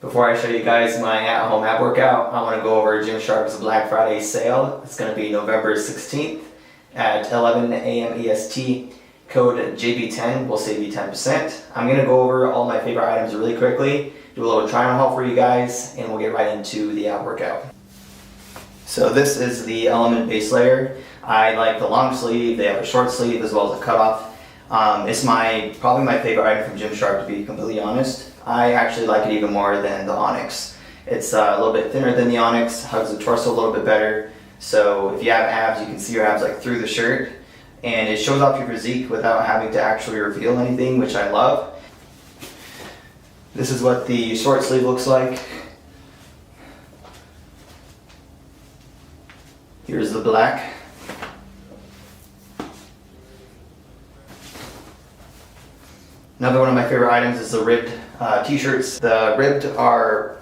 Before I show you guys my at-home ab workout, I want to go over Gymshark's Black Friday sale. It's going to be November 16th at 11 a.m. EST. Code JB10 will save you 10%. I'm going to go over all my favorite items really quickly, do a little try on haul for you guys, and we'll get right into the ab workout. So this is the Element base layer. I like the long sleeve. They have a short sleeve as well as a cutoff. It's probably my favorite item from Gymshark, to be completely honest. I actually like it even more than the Onyx. It's a little bit thinner than the Onyx, hugs the torso a little bit better. So if you have abs, you can see your abs like through the shirt, and it shows off your physique without having to actually reveal anything, which I love. This is what the short sleeve looks like. Here's the black. Another one of my favorite items is the ribbed t-shirts. The ribbed are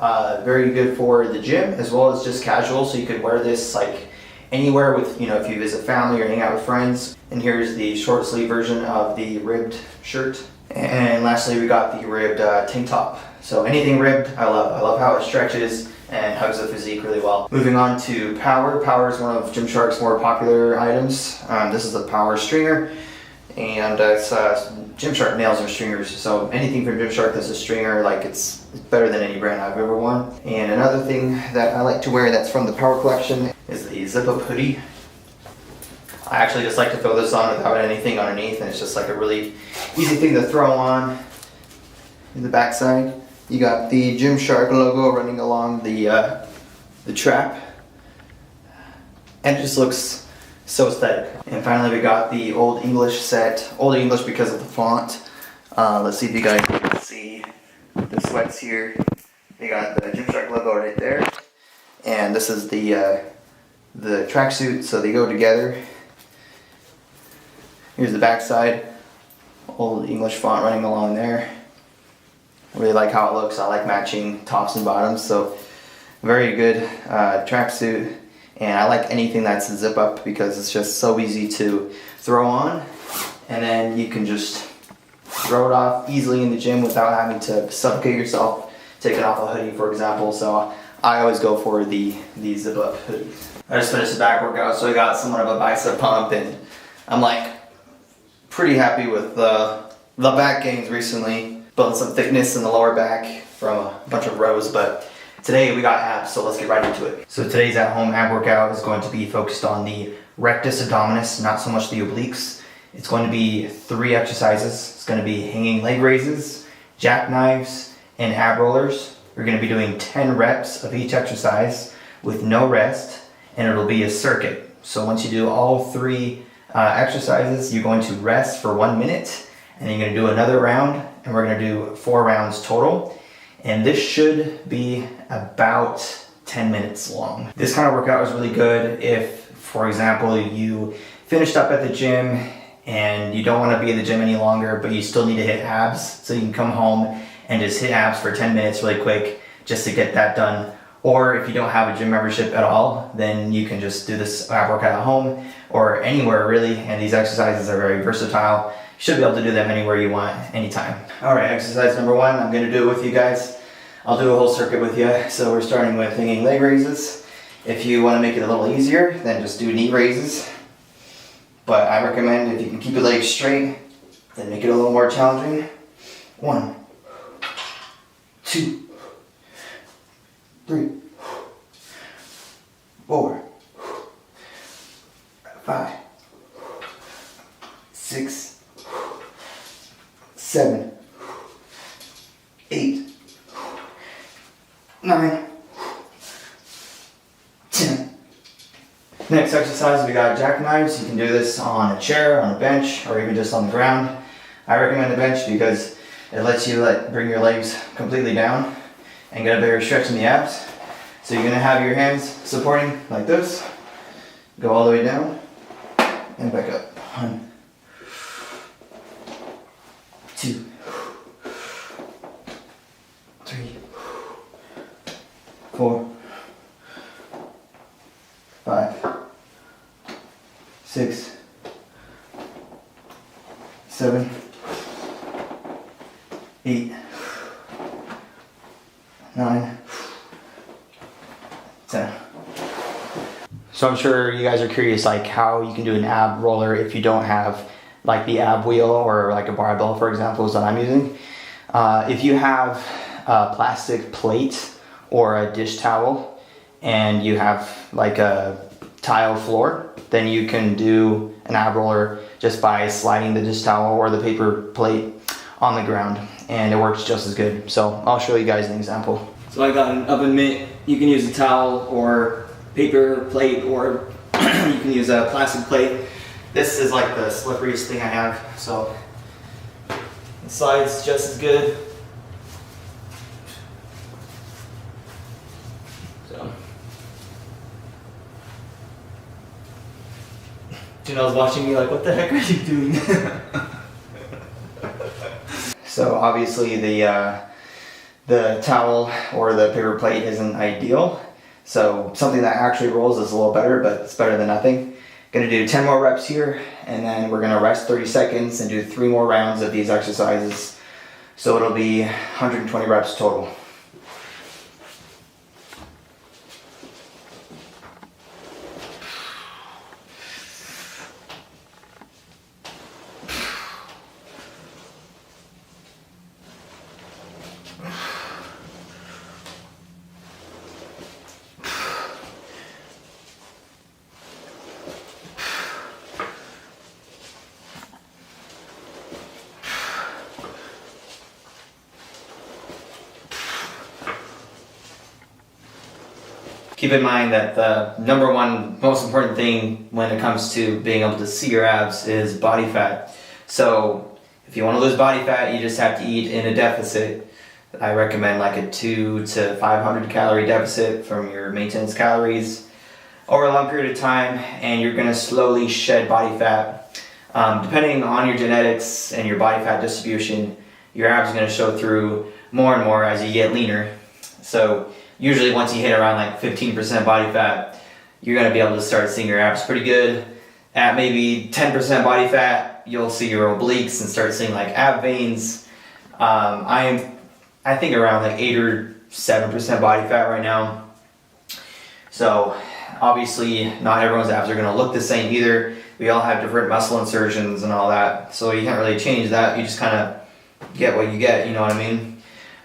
very good for the gym as well as just casual, so you could wear this like anywhere with, if you visit family or hang out with friends. And here's the short sleeve version of the ribbed shirt. And lastly, we got the ribbed tank top. So anything ribbed, I love. I love how it stretches and hugs the physique really well. Moving on to Power. Power is one of Gymshark's more popular items. This is the Power stringer. And Gymshark nails their stringers, so anything from Gymshark that's a stringer, like it's better than any brand I've ever worn. And another thing that I like to wear that's from the Power collection is the zip-up hoodie. I actually just like to throw this on without anything underneath, and it's just like a really easy thing to throw on. In the backside, you got the Gymshark logo running along the trap, and it just looks so aesthetic. And finally we got the Old English set. Old English because of the font. Let's see if you guys can see the sweats here. They got the Gymshark logo right there. And this is the tracksuit, so they go together. Here's the back side. Old English font running along there. I really like how it looks. I like matching tops and bottoms, so very good tracksuit. And I like anything that's a zip up because it's just so easy to throw on, and then you can just throw it off easily in the gym without having to suffocate yourself taking off a hoodie, for example. So I always go for the zip up hoodies. I just finished the back workout, so I got somewhat of a bicep pump, and I'm like pretty happy with the back gains recently. Building some thickness in the lower back from a bunch of rows, but today we got abs, so let's get right into it. So today's at-home ab workout is going to be focused on the rectus abdominis, not so much the obliques. It's going to be 3 exercises. It's going to be hanging leg raises, jackknives, and ab rollers. We're going to be doing 10 reps of each exercise with no rest, and it'll be a circuit. So once you do all 3 exercises, you're going to rest for 1 minute, and then you're going to do another round, and we're going to do 4 rounds total. And this should be about 10 minutes long. This kind of workout is really good if, for example, you finished up at the gym and you don't want to be at the gym any longer, but you still need to hit abs. So you can come home and just hit abs for 10 minutes really quick just to get that done. Or if you don't have a gym membership at all, then you can just do this ab workout at home or anywhere really. And these exercises are very versatile. You should be able to do them anywhere you want, anytime. All right, exercise number 1, I'm gonna do it with you guys. I'll do a whole circuit with you. So we're starting with hanging leg raises. If you want to make it a little easier, then just do knee raises. But I recommend if you can keep your legs straight, then make it a little more challenging. 1, 2, 3, 4, 5, 6, 7, 8, 9, 10. Next exercise, we got jackknives. You can do this on a chair, on a bench, or even just on the ground. I recommend the bench because it lets you bring your legs completely down and get a better stretch in the abs. So you're gonna have your hands supporting like this. Go all the way down and back up. 1, 2, 3, 4, 5, 6, 7, 8, 9, 9, 10. So I'm sure you guys are curious like how you can do an ab roller if you don't have like the ab wheel or like a barbell, for example, is what I'm using. If you have a plastic plate or a dish towel and you have like a tile floor, then you can do an ab roller just by sliding the dish towel or the paper plate on the ground, and it works just as good. So I'll show you guys an example. So I got an oven mitt. You can use a towel or paper plate, or you can use a plastic plate. This is like the slipperiest thing I have, so it slides just as good. So Janelle's watching me like, what the heck are you doing? So obviously the towel or the paper plate isn't ideal. So something that actually rolls is a little better, but it's better than nothing. Gonna do 10 more reps here, and then we're gonna rest 30 seconds and do 3 more rounds of these exercises. So it'll be 120 reps total. Keep in mind that the number one most important thing when it comes to being able to see your abs is body fat. So if you want to lose body fat, you just have to eat in a deficit. I recommend like a 200 to 500 calorie deficit from your maintenance calories over a long period of time, and you're going to slowly shed body fat. Depending on your genetics and your body fat distribution, your abs are going to show through more and more as you get leaner. So usually once you hit around like 15% body fat, you're going to be able to start seeing your abs pretty good. At maybe 10% body fat, you'll see your obliques and start seeing like ab veins. I think around like 8 or 7% body fat right now. So obviously not everyone's abs are going to look the same either. We all have different muscle insertions and all that. So you can't really change that. You just kind of get what you get, you know what I mean?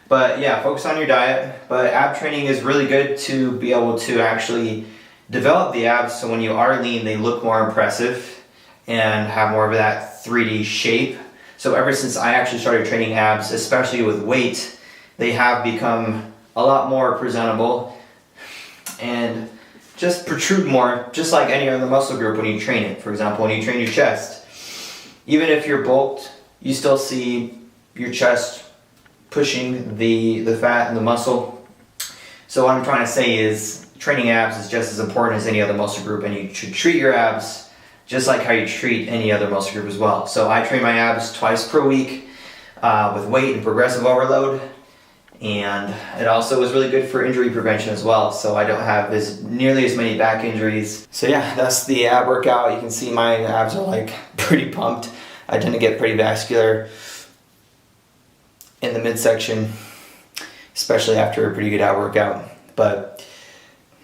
But yeah, focus on your diet. But ab training is really good to be able to actually develop the abs so when you are lean, they look more impressive and have more of that 3D shape. So ever since I actually started training abs, especially with weight, they have become a lot more presentable and just protrude more, just like any other muscle group when you train it. For example, when you train your chest, even if you're bulked, you still see your chest pushing the fat and the muscle. So what I'm trying to say is training abs is just as important as any other muscle group, and you should treat your abs just like how you treat any other muscle group as well. So I train my abs twice per week with weight and progressive overload, and it also is really good for injury prevention as well, so I don't have nearly as many back injuries. So yeah, that's the ab workout. You can see my abs are like pretty pumped. I tend to get pretty vascular in the midsection, especially after a pretty good ab workout. But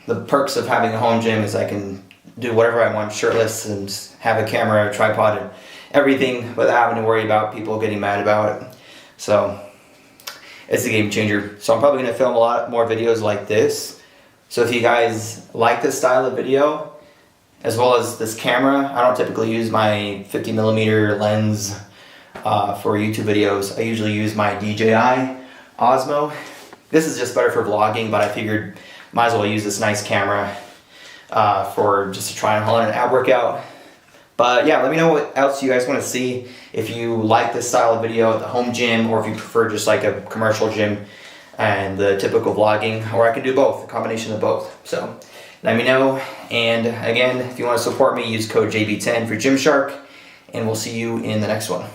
the perks of having a home gym is I can do whatever I want shirtless and have a camera, a tripod, and everything without having to worry about people getting mad about it. So it's a game changer. So I'm probably going to film a lot more videos like this. So if you guys like this style of video, as well as this camera, I don't typically use my 50mm lens for YouTube videos. I usually use my DJI Osmo. This is just better for vlogging, but I figured might as well use this nice camera for just to try and hold an ab workout. But yeah, let me know what else you guys want to see. If you like this style of video at the home gym, or if you prefer just like a commercial gym and the typical vlogging, or I can do both, a combination of both. So let me know. And again, if you want to support me, use code JB10 for Gymshark, and we'll see you in the next one.